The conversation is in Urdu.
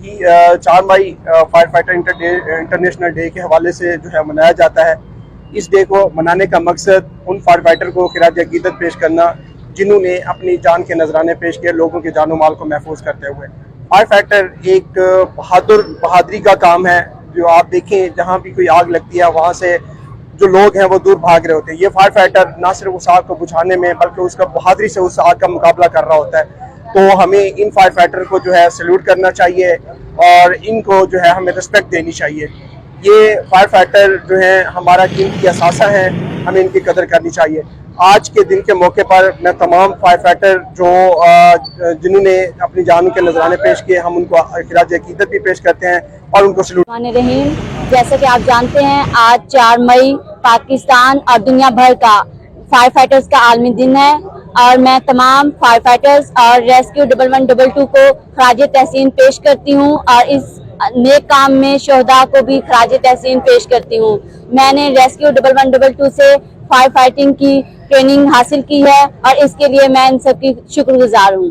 کی 4 مئی فائر فائٹر انٹرنیشنل ڈے کے حوالے سے جو ہے منایا جاتا ہے۔ اس ڈے کو منانے کا مقصد ان فائر فائٹر کو خراج عقیدت پیش کرنا جنہوں نے اپنی جان کے نذرانے پیش کیے لوگوں کے جان و مال کو محفوظ کرتے ہوئے۔ فائر فائٹر ایک بہادری کا کام ہے، جو آپ دیکھیں جہاں بھی کوئی آگ لگتی ہے وہاں سے جو لوگ ہیں وہ دور بھاگ رہے ہوتے ہیں۔ یہ فائر فائٹر نہ صرف اس آگ کو بجھانے میں بلکہ اس کا بہادری سے اس آگ کا مقابلہ کر رہا ہوتا ہے۔ تو ہمیں ان فائر فائٹر کو جو ہے سیلوٹ کرنا چاہیے اور ان کو جو ہے ہمیں رسپیکٹ دینی چاہیے۔ یہ فائر فائٹر جو ہیں ہمارا قیمتی اثاثہ ہیں، ہمیں ان کی قدر کرنی چاہیے۔ آج کے دن کے موقع پر میں تمام فائر فائٹر جنہوں نے اپنی جانوں کے نذرانے پیش کیے، ہم ان کو خراج عقیدت بھی پیش کرتے ہیں اور ان کو سیلوٹ۔ رحیم، جیسا کہ آپ جانتے ہیں آج 4 مئی پاکستان اور دنیا بھر کا فائر فائٹرز کا عالمی دن ہے، اور میں تمام فائر فائٹرز اور ریسکیو 1112 کو خراج تحسین پیش کرتی ہوں، اور اس نیک کام میں شہداء کو بھی خراج تحسین پیش کرتی ہوں۔ میں نے ریسکیو 1112 سے فائر فائٹنگ کی ٹریننگ حاصل کی ہے اور اس کے لیے میں ان سب کی شکر گزار ہوں۔